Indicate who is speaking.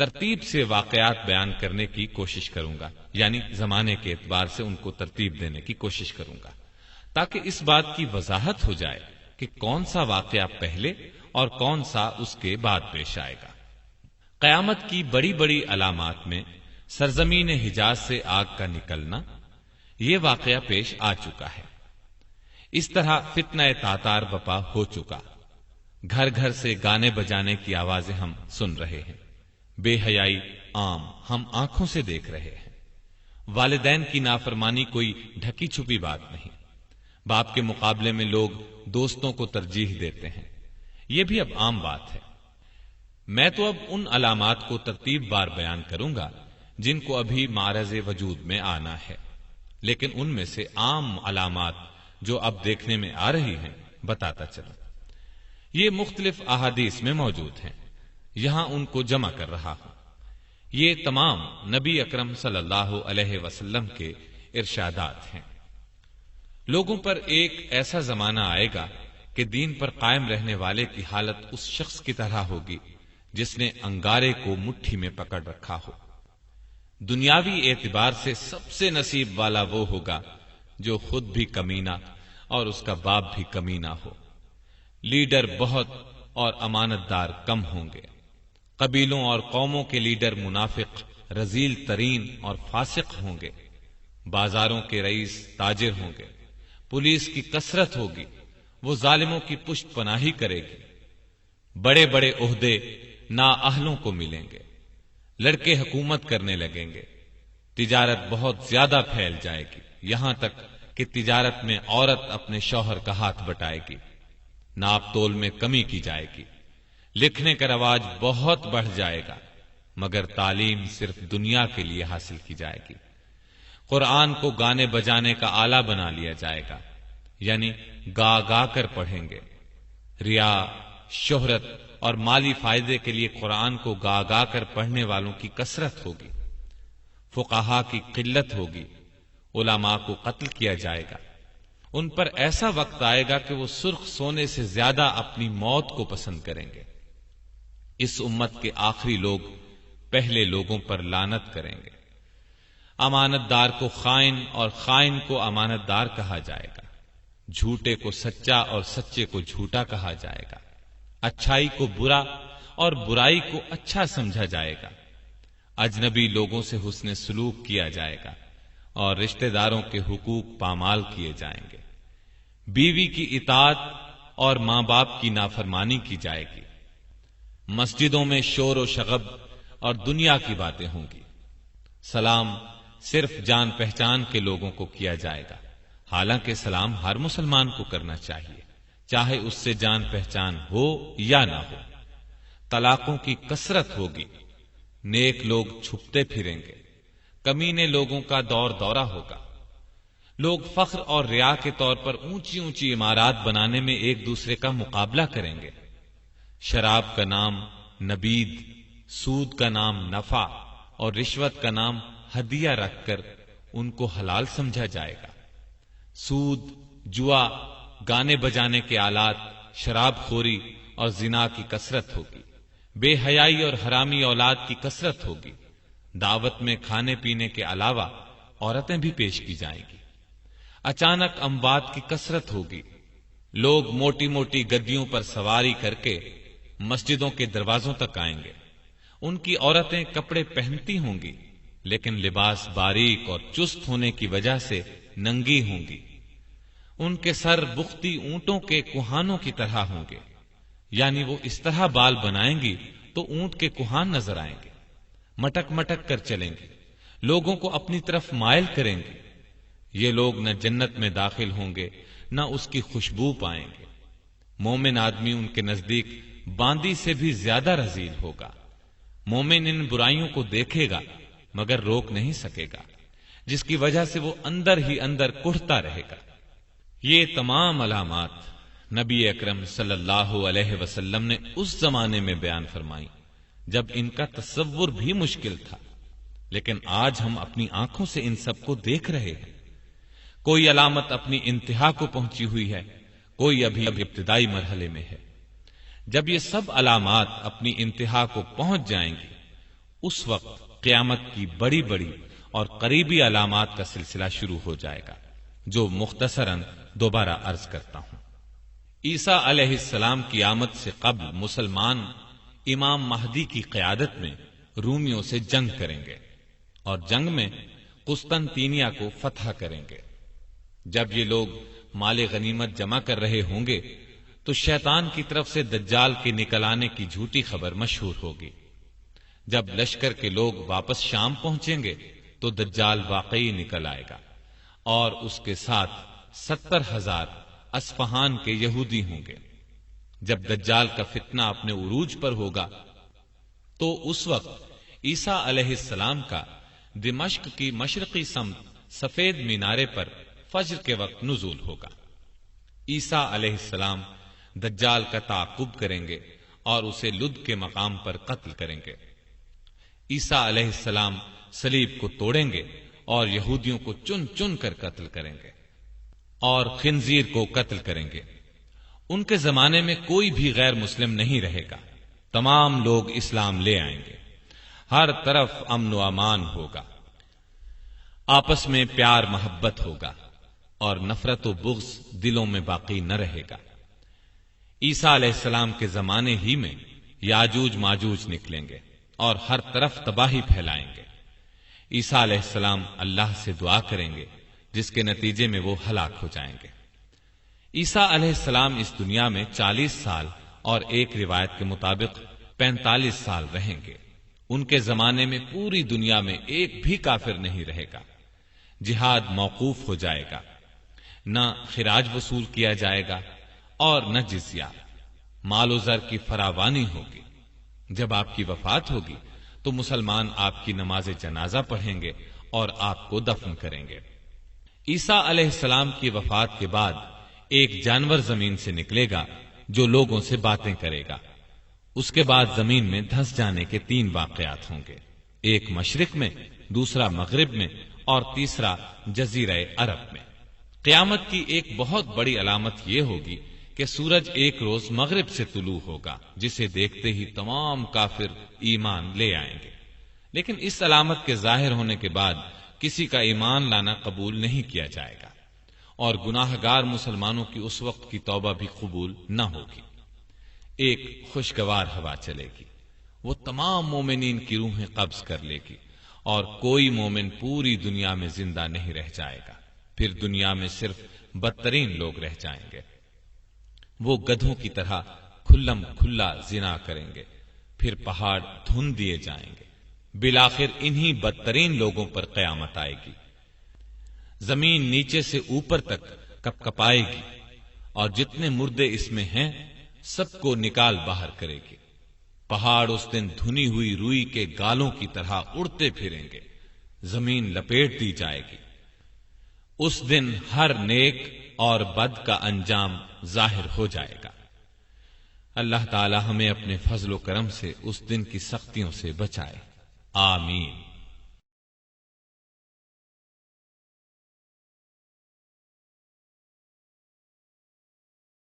Speaker 1: ترتیب سے واقعات بیان کرنے کی کوشش کروں گا، یعنی زمانے کے اعتبار سے ان کو ترتیب دینے کی کوشش کروں گا، تاکہ اس بات کی وضاحت ہو جائے کہ کون سا واقعہ پہلے اور کون سا اس کے بعد پیش آئے گا۔ قیامت کی بڑی بڑی علامات میں سرزمین حجاز سے آگ کا نکلنا، یہ واقعہ پیش آ چکا ہے۔ اس طرح فتنہ تاتار بپا ہو چکا، گھر گھر سے گانے بجانے کی آوازیں ہم سن رہے ہیں، بے حیائی عام ہم آنکھوں سے دیکھ رہے ہیں، والدین کی نافرمانی کوئی ڈھکی چھپی بات نہیں، باپ کے مقابلے میں لوگ دوستوں کو ترجیح دیتے ہیں، یہ بھی اب عام بات ہے۔ میں تو اب ان علامات کو ترتیب بار بیان کروں گا جن کو ابھی معرض وجود میں آنا ہے، لیکن ان میں سے عام علامات جو اب دیکھنے میں آ رہی ہیں بتاتا چلوں۔ یہ مختلف احادیث میں موجود ہیں، یہاں ان کو جمع کر رہا ہوں۔ یہ تمام نبی اکرم صلی اللہ علیہ وسلم کے ارشادات ہیں۔ لوگوں پر ایک ایسا زمانہ آئے گا کہ دین پر قائم رہنے والے کی حالت اس شخص کی طرح ہوگی جس نے انگارے کو مٹھی میں پکڑ رکھا ہو۔ دنیاوی اعتبار سے سب سے نصیب والا وہ ہوگا جو خود بھی کمینہ اور اس کا باپ بھی کمینہ ہو۔ لیڈر بہت اور امانت دار کم ہوں گے، قبیلوں اور قوموں کے لیڈر منافق، رذیل ترین اور فاسق ہوں گے، بازاروں کے رئیس تاجر ہوں گے، پولیس کی کثرت ہوگی، وہ ظالموں کی پشت پناہی کرے گی، بڑے بڑے عہدے نااہلوں کو ملیں گے، لڑکے حکومت کرنے لگیں گے، تجارت بہت زیادہ پھیل جائے گی، یہاں تک کہ تجارت میں عورت اپنے شوہر کا ہاتھ بٹائے گی، ناپ تول میں کمی کی جائے گی، لکھنے کا رواج بہت بڑھ جائے گا، مگر تعلیم صرف دنیا کے لیے حاصل کی جائے گی۔ قرآن کو گانے بجانے کا آلہ بنا لیا جائے گا، یعنی گا گا کر پڑھیں گے۔ ریا، شہرت اور مالی فائدے کے لیے قرآن کو گا گا کر پڑھنے والوں کی کثرت ہوگی، فقہا کی قلت ہوگی، علماء کو قتل کیا جائے گا۔ ان پر ایسا وقت آئے گا کہ وہ سرخ سونے سے زیادہ اپنی موت کو پسند کریں گے۔ اس امت کے آخری لوگ پہلے لوگوں پر لعنت کریں گے۔ امانت دار کو خائن اور خائن کو امانت دار کہا جائے گا، جھوٹے کو سچا اور سچے کو جھوٹا کہا جائے گا، اچھائی کو برا اور برائی کو اچھا سمجھا جائے گا، اجنبی لوگوں سے حسن سلوک کیا جائے گا اور رشتہ داروں کے حقوق پامال کیے جائیں گے، بیوی کی اطاعت اور ماں باپ کی نافرمانی کی جائے گی، مسجدوں میں شور و شغب اور دنیا کی باتیں ہوں گی، سلام صرف جان پہچان کے لوگوں کو کیا جائے گا، حالانکہ سلام ہر مسلمان کو کرنا چاہیے، چاہے اس سے جان پہچان ہو یا نہ ہو۔ طلاقوں کی کثرت ہوگی، نیک لوگ چھپتے پھریں گے، کمینے لوگوں کا دور دورہ ہوگا، لوگ فخر اور ریا کے طور پر اونچی اونچی عمارات بنانے میں ایک دوسرے کا مقابلہ کریں گے، شراب کا نام نبید، سود کا نام نفع اور رشوت کا نام ہدیہ رکھ کر ان کو حلال سمجھا جائے گا۔ سود، جوا، گانے بجانے کے آلات، شراب خوری اور زنا کی کثرت ہوگی، بے حیائی اور حرامی اولاد کی کثرت ہوگی، دعوت میں کھانے پینے کے علاوہ عورتیں بھی پیش کی جائیں گی، اچانک اموات کی کثرت ہوگی، لوگ موٹی موٹی گدیوں پر سواری کر کے مسجدوں کے دروازوں تک آئیں گے، ان کی عورتیں کپڑے پہنتی ہوں گی لیکن لباس باریک اور چست ہونے کی وجہ سے ننگی ہوں گی، ان کے سر بختی اونٹوں کے کوہانوں کی طرح ہوں گے، یعنی وہ اس طرح بال بنائیں گی تو اونٹ کے کوہان نظر آئیں گے، مٹک مٹک کر چلیں گے، لوگوں کو اپنی طرف مائل کریں گے، یہ لوگ نہ جنت میں داخل ہوں گے نہ اس کی خوشبو پائیں گے، مومن آدمی ان کے نزدیک باندی سے بھی زیادہ رذیل ہوگا، مومن ان برائیوں کو دیکھے گا مگر روک نہیں سکے گا، جس کی وجہ سے وہ اندر ہی اندر کڑھتا رہے گا۔ یہ تمام علامات نبی اکرم صلی اللہ علیہ وسلم نے اس زمانے میں بیان فرمائی جب ان کا تصور بھی مشکل تھا، لیکن آج ہم اپنی آنکھوں سے ان سب کو دیکھ رہے ہیں۔ کوئی علامت اپنی انتہا کو پہنچی ہوئی ہے، کوئی ابھی ابتدائی مرحلے میں ہے۔ جب یہ سب علامات اپنی انتہا کو پہنچ جائیں گی، اس وقت قیامت کی بڑی بڑی اور قریبی علامات کا سلسلہ شروع ہو جائے گا، جو مختصراً دوبارہ عرض کرتا ہوں۔ عیسیٰ علیہ السلام کی آمد سے قبل مسلمان امام مہدی کی قیادت میں رومیوں سے جنگ کریں گے اور جنگ میں قسطنطینیہ کو فتح کریں گے۔ جب یہ لوگ مال غنیمت جمع کر رہے ہوں گے تو شیطان کی طرف سے دجال کے نکل آنے کی جھوٹی خبر مشہور ہوگی۔ جب لشکر کے لوگ واپس شام پہنچیں گے تو دجال واقعی نکل آئے گا اور اس کے ساتھ 70,000 اصفہان کے یہودی ہوں گے۔ جب دجال کا فتنہ اپنے عروج پر ہوگا تو اس وقت عیسیٰ علیہ السلام کا دمشق کی مشرقی سمت سفید مینارے پر فجر کے وقت نزول ہوگا۔ عیسیٰ علیہ السلام دجال کا تعاقب کریں گے اور اسے لد کے مقام پر قتل کریں گے۔ عیسیٰ علیہ السلام صلیب کو توڑیں گے اور یہودیوں کو چن چن کر قتل کریں گے اور خنزیر کو قتل کریں گے۔ ان کے زمانے میں کوئی بھی غیر مسلم نہیں رہے گا، تمام لوگ اسلام لے آئیں گے، ہر طرف امن و امان ہوگا، آپس میں پیار محبت ہوگا اور نفرت و بغض دلوں میں باقی نہ رہے گا۔ عیسیٰ علیہ السلام کے زمانے ہی میں یاجوج ماجوج نکلیں گے اور ہر طرف تباہی پھیلائیں گے۔ عیسیٰ علیہ السلام اللہ سے دعا کریں گے جس کے نتیجے میں وہ ہلاک ہو جائیں گے۔ عیسیٰ علیہ السلام اس دنیا میں 40 سال اور ایک روایت کے مطابق 45 سال رہیں گے۔ ان کے زمانے میں پوری دنیا میں ایک بھی کافر نہیں رہے گا، جہاد موقوف ہو جائے گا، نہ خراج وصول کیا جائے گا اور نہ جزیہ، مال و زر کی فراوانی ہوگی۔ جب آپ کی وفات ہوگی تو مسلمان آپ کی نماز جنازہ پڑھیں گے اور آپ کو دفن کریں گے۔ عیسیٰ علیہ السلام کی وفات کے بعد ایک جانور زمین سے نکلے گا جو لوگوں سے باتیں کرے گا۔ اس کے بعد زمین میں دھنس جانے کے 3 واقعات ہوں گے، ایک مشرق میں، دوسرا مغرب میں اور تیسرا جزیرہ عرب میں۔ قیامت کی ایک بہت بڑی علامت یہ ہوگی کہ سورج ایک روز مغرب سے طلوع ہوگا، جسے دیکھتے ہی تمام کافر ایمان لے آئیں گے۔ لیکن اس علامت کے ظاہر ہونے کے بعد کسی کا ایمان لانا قبول نہیں کیا جائے گا اور گناہ گار مسلمانوں کی اس وقت کی توبہ بھی قبول نہ ہوگی۔ ایک خوشگوار ہوا چلے گی، وہ تمام مومنین کی روحیں قبض کر لے گی اور کوئی مومن پوری دنیا میں زندہ نہیں رہ جائے گا۔ پھر دنیا میں صرف بدترین لوگ رہ جائیں گے۔ وہ گدھوں کی طرح کھلم کھلا زنا کریں گے، پھر پہاڑ دھن دیے جائیں گے۔ بالآخر انہی بدترین لوگوں پر قیامت آئے گی۔ زمین نیچے سے اوپر تک کپ کپائے گی اور جتنے مردے اس میں ہیں سب کو نکال باہر کرے گی۔ پہاڑ اس دن دھنی ہوئی روئی کے گالوں کی طرح اڑتے پھریں گے، زمین لپیٹ دی جائے گی۔ اس دن ہر نیک اور بد کا انجام ظاہر ہو جائے گا۔ اللہ تعالی ہمیں اپنے فضل و کرم سے اس دن کی سختیوں سے بچائے، آمین۔